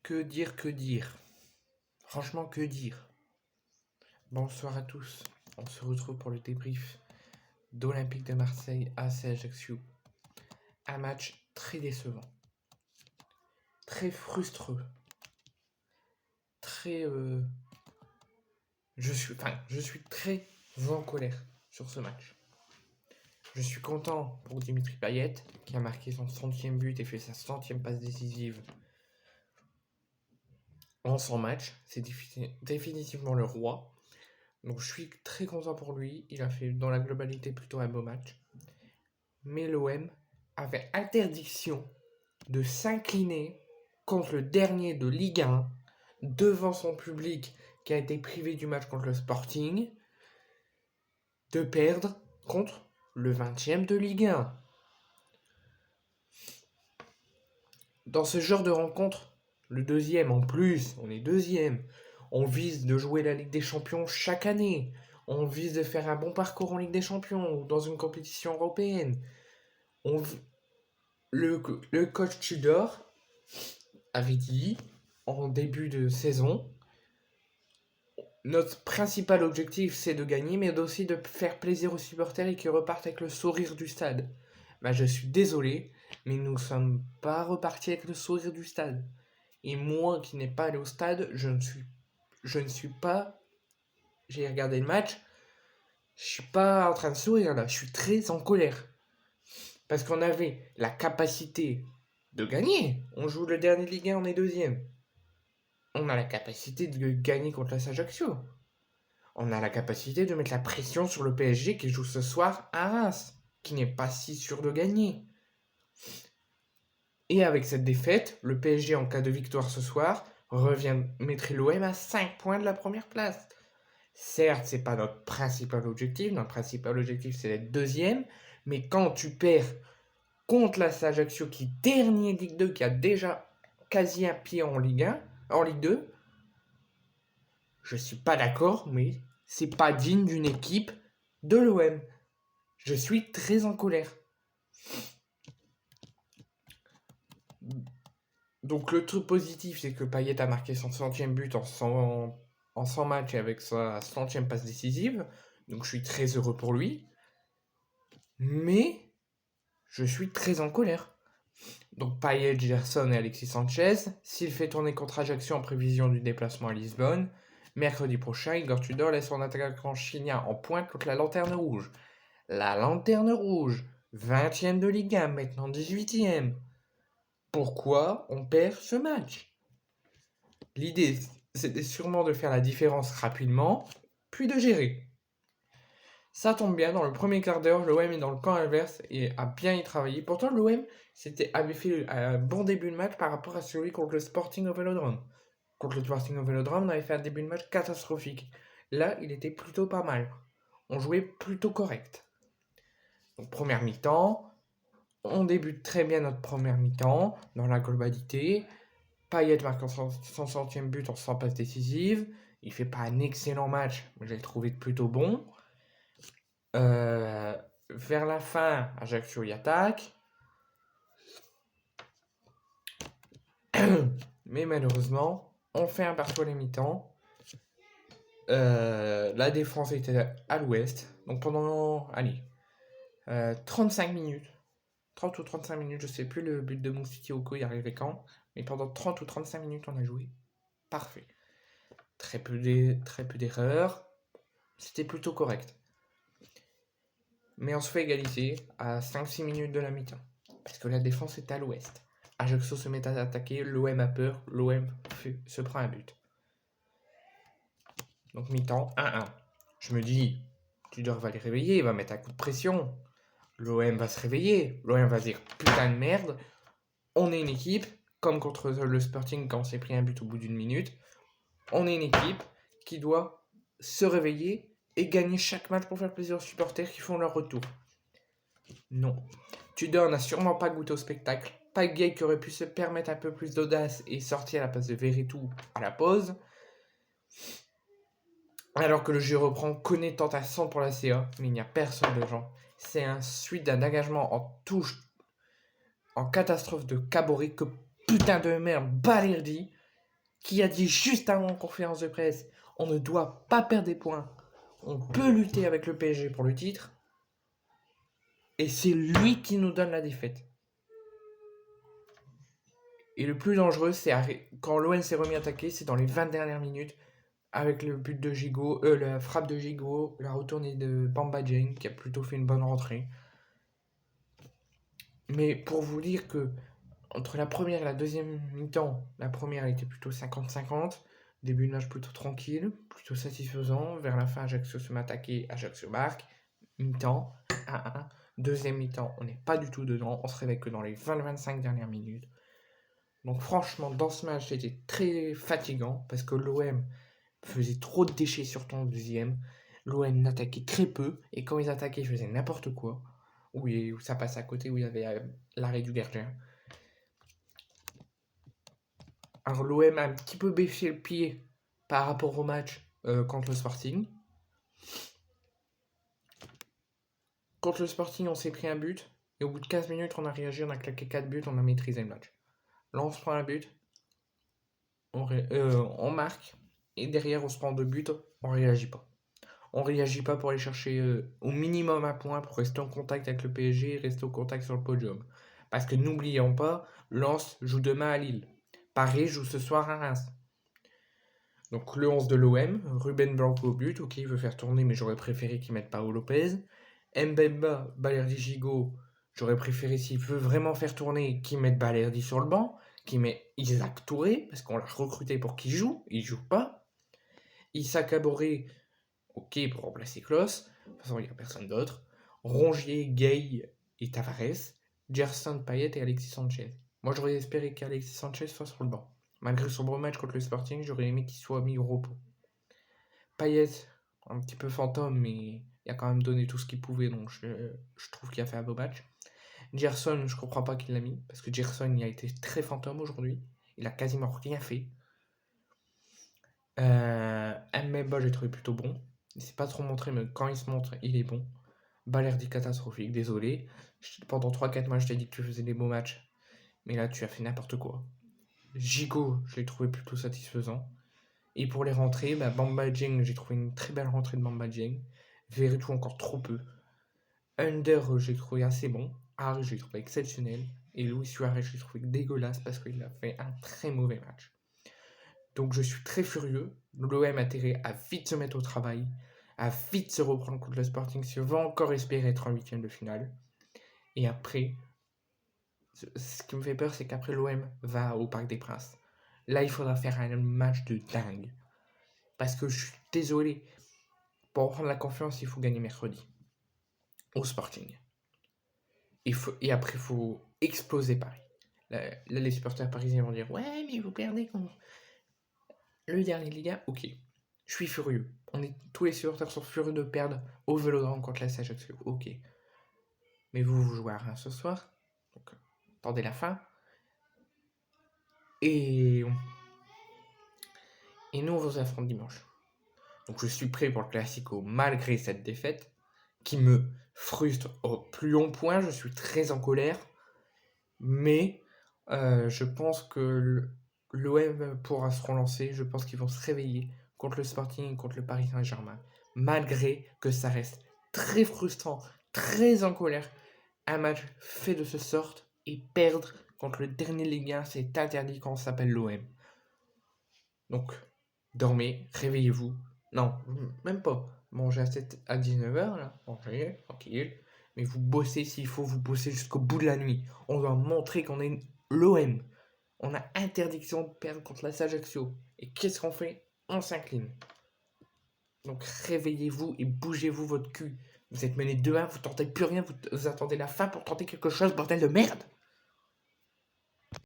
Que dire? Franchement, que dire? Bonsoir à tous. On se retrouve pour le débrief d'Olympique de Marseille AC Ajaccio. Un match très décevant, très frustreux, très. Je suis très en colère sur ce match. Je suis content pour Dimitri Payet qui a marqué son 100e but et fait sa 100e passe décisive en 100 matchs. C'est définitivement le roi. Donc je suis très content pour lui. Il a fait dans la globalité plutôt un beau match. Mais l'OM avait interdiction de s'incliner contre le dernier de Ligue 1 devant son public qui a été privé du match contre le Sporting, de perdre contre le 20e de Ligue 1. Dans ce genre de rencontre, le deuxième en plus, on est deuxième. On vise de jouer la Ligue des Champions chaque année. On vise de faire un bon parcours en Ligue des Champions ou dans une compétition européenne. Le coach Tudor avait dit en début de saison, notre principal objectif c'est de gagner, mais aussi de faire plaisir aux supporters et qu'ils repartent avec le sourire du stade. Je suis désolé, mais nous ne sommes pas repartis avec le sourire du stade. Et moi qui n'ai pas allé au stade, je ne suis pas. J'ai regardé le match, je suis pas en train de sourire là, je suis très en colère. Parce qu'on avait la capacité de gagner. On joue le dernier Ligue 1, on est deuxième. On a la capacité de gagner contre la Ajaccio. On a la capacité de mettre la pression sur le PSG qui joue ce soir à Reims, qui n'est pas si sûr de gagner. Et avec cette défaite, le PSG en cas de victoire ce soir mettrait l'OM à 5 points de la première place. Certes, c'est pas notre principal objectif. Notre principal objectif, c'est d'être deuxième. Mais quand tu perds contre la Ajaccio, qui est dernier Ligue 2, qui a déjà quasi un pied en Ligue 1, en Ligue 2, je suis pas d'accord, mais c'est pas digne d'une équipe de l'OM. Je suis très en colère. Donc le truc positif, c'est que Payet a marqué son 100e but en 100 matchs et avec sa 100e passe décisive. Donc je suis très heureux pour lui. Mais je suis très en colère. Donc Payet, Gerson et Alexis Sanchez, s'il fait tourner contre Ajaccio en prévision du déplacement à Lisbonne, mercredi prochain, Igor Tudor laisse son attaquant chilien en pointe contre la Lanterne Rouge. La Lanterne Rouge, 20e de Ligue 1, maintenant 18e. Pourquoi on perd ce match? L'idée, c'était sûrement de faire la différence rapidement, puis de gérer. Ça tombe bien, dans le premier quart d'heure, l'OM est dans le camp inverse et a bien y travaillé. Pourtant, l'OM avait fait un bon début de match par rapport à celui contre le Sporting au Vélodrome. Contre le Sporting au Vélodrome, on avait fait un début de match catastrophique. Là, il était plutôt pas mal. On jouait plutôt correct. Donc, première mi-temps, on débute très bien notre première mi-temps, dans la globalité. Payet marque son 100e but en 100 passes décisives. Il fait pas un excellent match, mais je l'ai trouvé plutôt bon. Vers la fin, Ajaccio y attaque. Mais malheureusement, on fait un partout à la mi-temps. La défense était à l'ouest. Donc pendant, 35 minutes, 30 ou 35 minutes, je sais plus le but de Moussiti Oko est arrivé quand, mais pendant 30 ou 35 minutes, on a joué parfait. Très peu d'erreurs. C'était plutôt correct. Mais on se fait égaliser à 5-6 minutes de la mi-temps. Parce que la défense est à l'ouest. Ajaccio se met à attaquer, l'OM a peur, l'OM se prend un but. Donc mi-temps, 1-1. Je me dis, Tudor va les réveiller, il va mettre un coup de pression. L'OM va se réveiller, l'OM va dire, putain de merde, on est une équipe, comme contre le Sporting quand on s'est pris un but au bout d'une minute, on est une équipe qui doit se réveiller et gagner chaque match pour faire plaisir aux supporters qui font leur retour. Non. Tudor n'a sûrement pas goûté au spectacle. Payet qui aurait pu se permettre un peu plus d'audace et sortir à la place de Veretout à la pause. Alors que le jeu reprend, connaît tentation pour la CA, mais il n'y a personne de gens. C'est un suite d'un engagement en touche, en catastrophe de Caboret, que putain de merde, Balerdi. qui a dit juste avant en conférence de presse, on ne doit pas perdre des points, on peut lutter avec le PSG pour le titre, et c'est lui qui nous donne la défaite. Et le plus dangereux, c'est quand l'OM s'est remis à attaquer, c'est dans les 20 dernières minutes, avec le but de Gigot, la frappe de Gigot, la retournée de Bamba Dieng, qui a plutôt fait une bonne rentrée. Mais pour vous dire que entre la première et la deuxième mi-temps, la première était plutôt 50-50, début de match plutôt tranquille, plutôt satisfaisant. Vers la fin, Ajaccio se met attaquer, Ajaccio marque. Mi-temps, 1-1. Deuxième mi-temps, on n'est pas du tout dedans, on se réveille que dans les 20-25 dernières minutes. Donc franchement, dans ce match, c'était très fatigant parce que l'OM faisait trop de déchets sur ton deuxième. L'OM n'attaquait très peu et quand ils attaquaient, ils faisaient n'importe quoi. Où ça passe à côté, où il y avait l'arrêt du gardien. Alors l'OM a un petit peu baissé le pied par rapport au match contre le Sporting. Contre le Sporting, on s'est pris un but. Et au bout de 15 minutes, on a réagi, on a claqué 4 buts, on a maîtrisé le match. Là, on se prend un but. On marque. Et derrière, on se prend 2 buts, on réagit pas. On réagit pas pour aller chercher au minimum un point pour rester en contact avec le PSG et rester au contact sur le podium. Parce que n'oublions pas, Lens joue demain à Lille. Paris joue ce soir à Reims. Donc le 11 de l'OM, Ruben Blanco au but, ok, il veut faire tourner, mais j'aurais préféré qu'il mette Paolo Lopez. Mbemba, Balerdi Gigot, j'aurais préféré s'il veut vraiment faire tourner, qu'il mette Balerdi sur le banc, qu'il mette Isaac Touré, parce qu'on l'a recruté pour qu'il joue, il joue pas. Issa Kaboré, ok, pour remplacer Klos, de toute façon il n'y a personne d'autre. Rongier, Gay et Tavares, Gerson, Payet et Alexis Sanchez. Moi j'aurais espéré qu'Alexis Sanchez soit sur le banc. Malgré son bon match contre le Sporting, j'aurais aimé qu'il soit mis au repos. Payet, un petit peu fantôme, mais il a quand même donné tout ce qu'il pouvait, donc je trouve qu'il a fait un beau match. Gerson, je comprends pas qu'il l'a mis, parce que Gerson, il a été très fantôme aujourd'hui. Il a quasiment rien fait. Mbemba, j'ai trouvé plutôt bon. Il s'est pas trop montré, mais quand il se montre, il est bon. Balerdi catastrophique, désolé. Pendant 3-4 mois, je t'ai dit que tu faisais des beaux matchs, mais là, tu as fait n'importe quoi. Gigot, je l'ai trouvé plutôt satisfaisant. Et pour les rentrées, Bamba Dieng, j'ai trouvé une très belle rentrée de Bamba Dieng. Veretout encore trop peu. Under, j'ai trouvé assez bon. Harry, j'ai trouvé exceptionnel. Et Luis Suarez, j'ai trouvé dégueulasse parce qu'il a fait un très mauvais match. Donc je suis très furieux. L'OM a intérêt à vite se mettre au travail, à vite se reprendre contre le Sporting si on va encore espérer être en huitième de finale. Et après, ce qui me fait peur, c'est qu'après l'OM va au Parc des Princes. Là, il faudra faire un match de dingue. Parce que je suis désolé. Pour prendre la confiance, il faut gagner mercredi. Au Sporting. Et après, il faut exploser Paris. Là, les supporters parisiens vont dire « Ouais, mais vous perdez contre le dernier Ligue 1. » Ok. Je suis furieux. Tous les supporters sont furieux de perdre au Vélodrome contre la Ajaccio. Ok. Mais vous jouez à Reims ce soir. Donc, attendez la fin. Et nous, on vous affronte dimanche. Donc je suis prêt pour le Classico malgré cette défaite qui me frustre au plus long point. Je suis très en colère. Mais je pense que l'OM pourra se relancer. Je pense qu'ils vont se réveiller contre le Sporting et contre le Paris Saint-Germain. Malgré que ça reste très frustrant, très en colère. Un match fait de ce sorte et perdre contre le dernier Ligue 1, c'est interdit quand on s'appelle l'OM. Donc, dormez, réveillez-vous. Non, même pas. Mangez à 19h, là. Mangez, tranquille. Mais vous bossez s'il faut, vous bossez jusqu'au bout de la nuit. On doit montrer qu'on est l'OM. On a interdiction de perdre contre la Ajaccio. Et qu'est-ce qu'on fait? On s'incline. Donc réveillez-vous et bougez-vous votre cul. Vous êtes mené 2-1, vous tentez plus rien, vous attendez la fin pour tenter quelque chose, bordel de merde.